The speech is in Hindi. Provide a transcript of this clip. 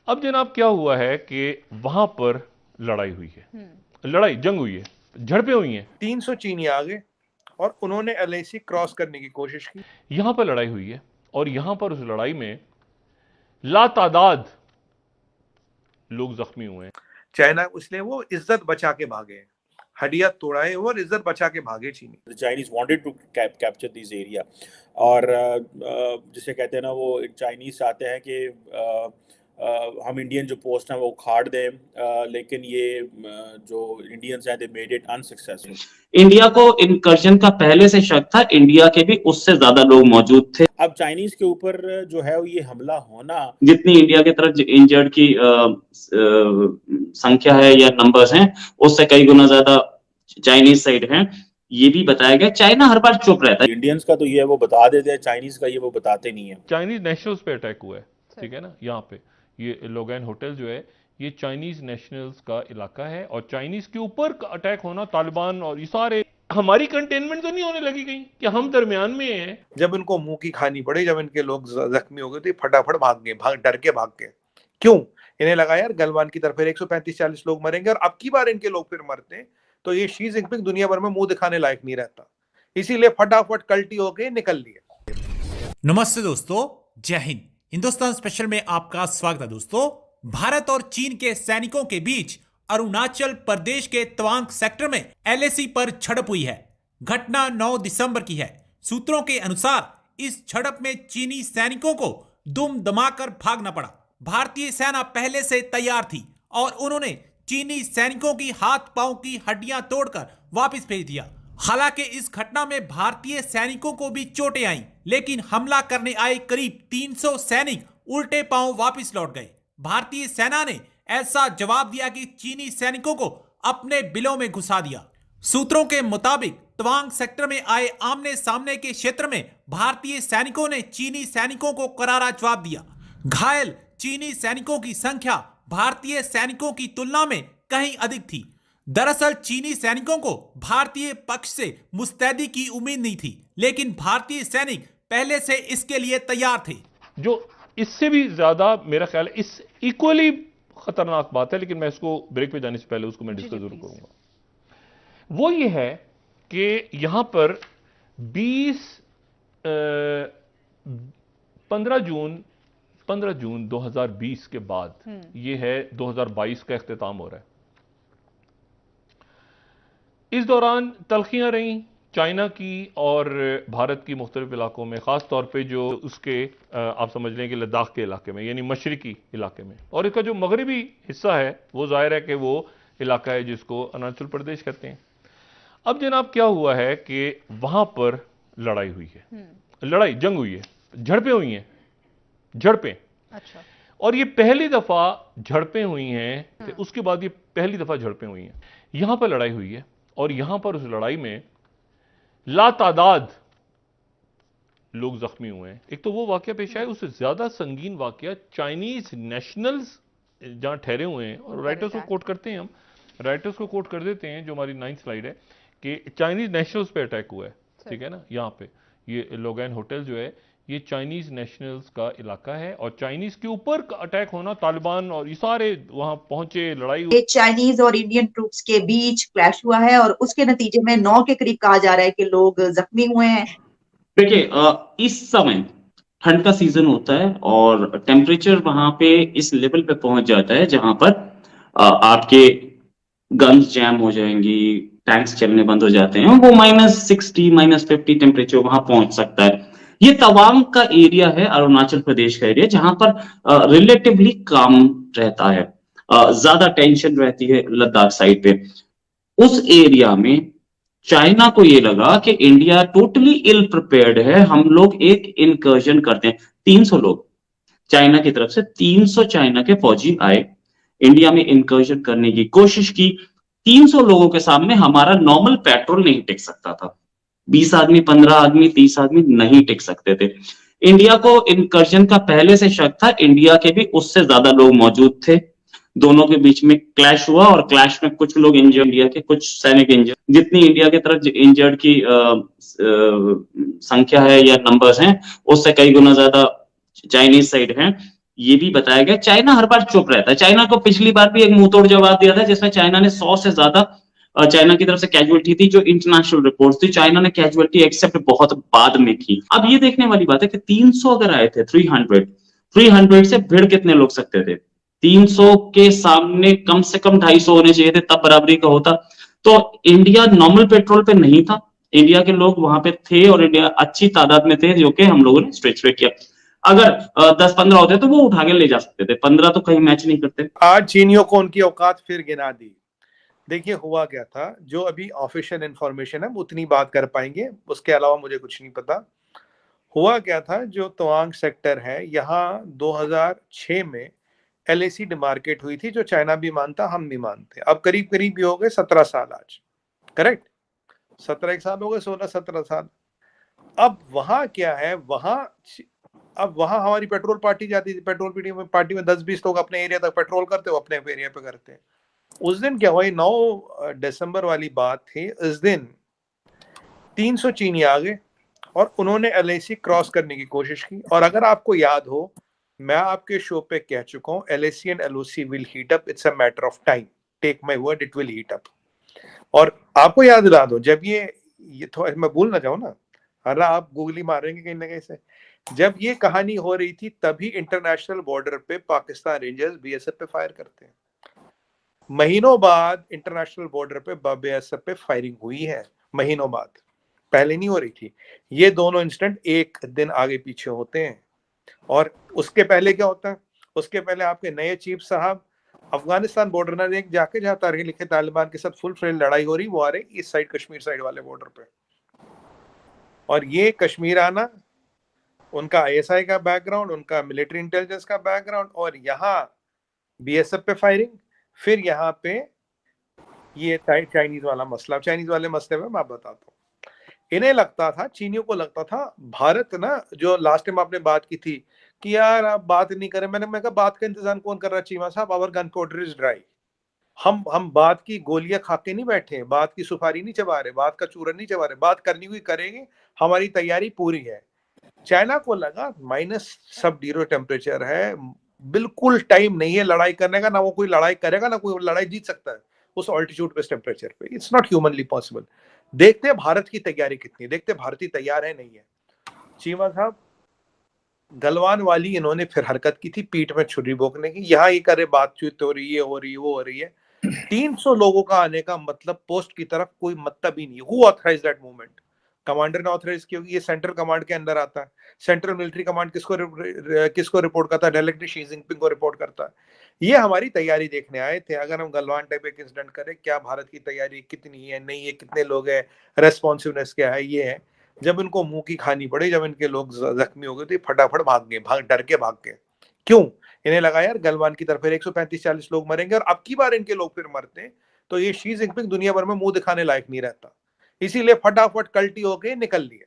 अब जनाब क्या हुआ है कि वहां पर लड़ाई हुई है, जंग हुई है, झड़पें हुई हैं। 300 चीनी आ गए और उन्होंने एलएसी क्रॉस करने की कोशिश की। यहां पर लड़ाई हुई है और यहां पर उस लड़ाई में लातादाद लोग जख्मी हुए हैं। चाइना इसलिए वो इज्जत बचा के भागे, हड्डियां तोड़ाए और इज्जत बचा के भागे चीनी। The Chinese wanted to capture this area और जिसे कहते हैं ना, वो चाइनीज चाहते हैं कि हम इंडियन जो पोस्ट हैं वो उखाड़ दें, लेकिन ये जो इंडियंस हैं they made it unsuccessful. India को इनकर्जन का पहले से शक था, इंडिया के भी उससे ज्यादा लोग मौजूद थे। अब चाइनीज के ऊपर जो है ये हमला होना, जितनी इंडिया की तरफ इंजर्ड की संख्या है या नंबर्स हैं, उससे कई गुना ज्यादा चाइनीज साइड है, ये भी बताया गया। चाइना हर बार चुप रहता है। इंडियंस का तो ये है वो बता देते हैं, चाइनीज का ये वो बताते नहीं है। चाइनीज नेशनल्स पे अटैक हुआ है, ठीक है ना। यहाँ पे ये लोगैन होटल जो है ये चाइनीज नेशनल्स का इलाका है और चाइनीज के ऊपर अटैक होना, तालिबान और ये सारे, हमारी कंटेनमेंट तो नहीं होने लगी कहीं कि हम दरमियान में हैं। जब इनको मुंह की खानी पड़ी, जब इनके लोग जख्मी हो गए तो फटाफट भाग गए, डर के भाग गए। क्यों? इन्हें लगा यार गलवान की तरफ 135-40 लोग मरेंगे और अब की बार इनके लोग फिर मरते हैं तो ये शी जिनपिंग दुनिया भर में मुंह दिखाने लायक नहीं रहता, इसीलिए फटाफट कल्टी होके निकल लिए। नमस्ते दोस्तों, जय हिंद। हिंदुस्तान स्पेशल में आपका स्वागत है। दोस्तों, भारत और चीन के सैनिकों के बीच अरुणाचल प्रदेश के तवांग सेक्टर में एलएसी पर झड़प हुई है। घटना 9 दिसंबर की है। सूत्रों के अनुसार इस झड़प में चीनी सैनिकों को दुम दमाकर भागना पड़ा। भारतीय सेना पहले से तैयार थी और उन्होंने चीनी सैनिकों की हाथ पांव की हड्डियां तोड़कर वापस भेज दिया। हालांकि इस घटना में भारतीय सैनिकों को भी चोटें आईं, लेकिन हमला करने आए करीब 300 सैनिक उल्टे पांव वापस लौट गए। भारतीय सेना ने ऐसा जवाब दिया कि चीनी सैनिकों को अपने बिलों में घुसा दिया। सूत्रों के मुताबिक तवांग सेक्टर में आए आमने सामने के क्षेत्र में भारतीय सैनिकों ने चीनी सैनिकों को करारा जवाब दिया। घायल चीनी सैनिकों की संख्या भारतीय सैनिकों की तुलना में कहीं अधिक थी। दरअसल चीनी सैनिकों को भारतीय पक्ष से मुस्तैदी की उम्मीद नहीं थी, लेकिन भारतीय सैनिक पहले से इसके लिए तैयार थे। जो इससे भी ज्यादा मेरा ख्याल है, इस इक्वली खतरनाक बात है, लेकिन मैं इसको ब्रेक पे जाने से पहले उसको मैं डिस्कस जरूर करूंगा। वो ये है कि यहां पर 15 जून 2020 के बाद ये है 2022 का इख्तिताम हो रहा है। इस दौरान तल्खियां रहीं चाइना की और भारत की मुख्तलिफ इलाकों में, खास तौर पे जो उसके आप समझ लें कि लद्दाख के इलाके में, यानी मशरकी इलाके में, और इसका जो मगरबी हिस्सा है वो जाहिर है कि वो इलाका है जिसको अरुणाचल प्रदेश कहते हैं। अब जनाब क्या हुआ है कि वहां पर लड़ाई हुई है, जंग हुई है, झड़पें हुई हैं, अच्छा। और ये पहली दफा झड़पें हुई हैं, उसके बाद ये पहली दफा झड़पें हुई हैं। यहां पर लड़ाई हुई है और यहां पर उस लड़ाई में लातादाद लोग जख्मी हुए हैं। एक तो वो वाकया पेश आया, उससे ज्यादा संगीन वाकया चाइनीज नेशनल्स जहां ठहरे हुए हैं, और राइटर्स को कोट करते हैं, हम राइटर्स को कोट कर देते हैं, जो हमारी 9th स्लाइड है, कि चाइनीज नेशनल्स पे अटैक हुआ है, ठीक है ना। यहाँ पे ये लोगैन होटल जो है ये चाइनीज नेशनल्स का इलाका है और चाइनीज के ऊपर अटैक होना, तालिबान और ये सारे वहां पहुंचे, लड़ाई हुई। चाइनीज और इंडियन ट्रूप्स के बीच क्लैश हुआ है और उसके नतीजे में 9 के करीब कहा जा रहा है कि लोग जख्मी हुए हैं। देखिए, इस समय ठंड का सीजन होता है और टेम्परेचर वहां पे इस लेवल पे पहुंच जाता है जहां पर आपके गन्स जैम हो जाएंगी, टैंक्स चलने बंद हो जाते हैं। वो -60 -50 टेम्परेचर वहां पहुंच सकता है। ये तवांग का एरिया है, अरुणाचल प्रदेश का एरिया, जहां पर रिलेटिवली काम रहता है, ज्यादा टेंशन रहती है लद्दाख साइड पे। उस एरिया में चाइना को ये लगा कि इंडिया टोटली इल प्रिपेयर्ड है, हम लोग एक इनकर्जन करते हैं। 300 लोग चाइना की तरफ से, 300 चाइना के फौजी आए, इंडिया में इनकर्जन करने की कोशिश की। 300 लोगों के सामने हमारा नॉर्मल पेट्रोल नहीं टिक सकता था। 20 आदमी, 15 आदमी, 30 आदमी नहीं टिक सकते थे। इंडिया को इनकर्जन का पहले से शक था, इंडिया के भी उससे ज्यादा लोग मौजूद थे। दोनों के बीच में क्लैश हुआ और क्लैश में कुछ लोग इंजर्ड, इंडिया के कुछ सैनिक इंजर्ड। जितनी इंडिया की तरफ इंजर्ड की संख्या है या नंबर्स हैं, उससे कई गुना ज्यादा चाइनीज साइड है, ये भी बताया गया। चाइना हर बार चुप रहता है। चाइना को पिछली बार भी एक मुंहतोड़ जवाब दिया था, जिसमें चाइना ने 100 से ज्यादा चाइना की तरफ से कैजुअलिटी थी, जो इंटरनेशनल रिपोर्ट्स थी। चाइना ने कैजुअलिटी एक्सेप्ट बहुत बाद में की। अब ये देखने वाली बात है कि 300 अगर आए थे, 300 से भिड़ कितने लोग सकते थे? 300 के सामने कम से कम 250 होने चाहिए थे, तब बराबरी का होता। तो इंडिया नॉर्मल पेट्रोल पे नहीं था, इंडिया के लोग वहां पे थे और इंडिया अच्छी तादाद में थे, जो कि हम लोगों ने स्ट्रेच किया। अगर 10-15 होते तो वो उठा के ले जा सकते थे, 15 तो कहीं मैच नहीं करते। आज चीनियों को उनकी औकात फिर गिना दी। देखिए हुआ क्या था, जो अभी ऑफिशियल इंफॉर्मेशन है उतनी बात कर पाएंगे, उसके अलावा मुझे कुछ नहीं पता। हुआ क्या था, जो तवांग सेक्टर है यहाँ 2006 में LAC डिमार्केट हुई थी, जो चाइना भी मानता हम भी मानते। अब करीब करीब ये हो गए 17 साल आज, करेक्ट? 17 साल हो गए, 16-17 साल। अब वहां क्या है, अब वहां हमारी पेट्रोल पार्टी जाती थी, पेट्रोल पार्टी में 10-20 लोग अपने एरिया तक पेट्रोल करते हो, अपने एरिया पे करते हैं। उस दिन क्या हुआ, 9 दिसंबर वाली बात थी। इस दिन 300 चीनी आ गए और उन्होंने LAC क्रॉस करने की कोशिश की। और अगर आपको याद हो, मैं आपके शो पे कह चुका हूं, LAC and LOC will heat up, it's a matter of time, take my word, it will heat up. और आपको याद दिला दो, जब ये थोड़ा मैं भूल ना जाऊं ना, अरे आप गूगली मारेंगे कहीं ना कहीं से, जब ये कहानी हो रही थी तभी इंटरनेशनल बॉर्डर पे पाकिस्तान रेंजर्स BSF पे फायर करते हैं। महीनों बाद इंटरनेशनल बॉर्डर पे BSF पे फायरिंग हुई है, महीनों बाद, पहले नहीं हो रही थी। ये दोनों इंसिडेंट एक दिन आगे पीछे होते हैं। और उसके पहले क्या होता है, उसके पहले आपके नए चीफ साहब अफगानिस्तान बॉर्डर ना देख जाके, जहां तारीख लिखे तालिबान के साथ फुल फ्लेज लड़ाई हो रही, वो आ रही इस साइड कश्मीर साइड वाले बॉर्डर पे। और ये कश्मीर आना, उनका ISI का बैकग्राउंड, उनका मिलिट्री इंटेलिजेंस का बैकग्राउंड, और यहाँ BSF पे फायरिंग, फिर यहाँ पे ये चाइनीज वाला मसला। चाइनीज वाले मसले में मैं बताता हूँ। इन्हें लगता था, चीनियों को लगता था भारत ना, जो लास्ट टाइम आपने बात की थी कि यार आप बात नहीं करें, मैं कहा बात का इंतजाम कौन कर रहा है Cheema sahab, our gunpowder is dry. हम बात की गोलियां खा के नहीं बैठे, बात की सुपारी नहीं चबा रहे, बात का चूरन नहीं चबा रहे, बात करनी हुई करेंगे, हमारी तैयारी पूरी है। चाइना को लगा -0 टेम्परेचर है, बिल्कुल टाइम नहीं है लड़ाई करने का, ना वो कोई लड़ाई करेगा, ना कोई लड़ाई जीत सकता है उस ऑल्टीट्यूड पे, टेम्परेचर पे। It's not humanly possible. देखते हैं भारत की तैयारी कितनी है, देखते हैं भारतीय तैयार है नहीं है। चीमा साहब गलवान वाली इन्होंने फिर हरकत की थी, पीठ में छुरी भोंकने की। यहाँ ये करे बातचीत हो रही है, हो रही है, वो हो रही है। 300 लोगों का आने का मतलब पोस्ट की तरफ कोई मतलब ही नहीं। Who authorise that movement? Commander ने ऑथराइज किया, ये सेंट्रल कमांड के अंदर आता है। सेंट्रल मिलिट्री कमांड किसको रिपोर्ट करता है? डायरेक्टली शी जिनपिंग को रिपोर्ट करता है। ये हमारी तैयारी देखने आए थे। अगर हम गलवान टाइप एक इंसिडेंट करें, क्या भारत की तैयारी कितनी है, नहीं है, कितने लोग हैं, रेस्पॉन्सिवनेस क्या है, ये है। जब इनको मुंह की खानी पड़ी, जब इनके लोग जख्मी हो गए, तो फटाफट डर के भाग गए। क्यों? इन्हें लगा यार गलवान की तरफ 135-40 लोग मरेंगे, और अब की बार इनके लोग फिर मरते हैं तो ये शी जिनपिंग दुनिया भर में मुंह दिखाने लायक नहीं रहता। इसीलिए फटाफट कल्टी होके निकल लिए।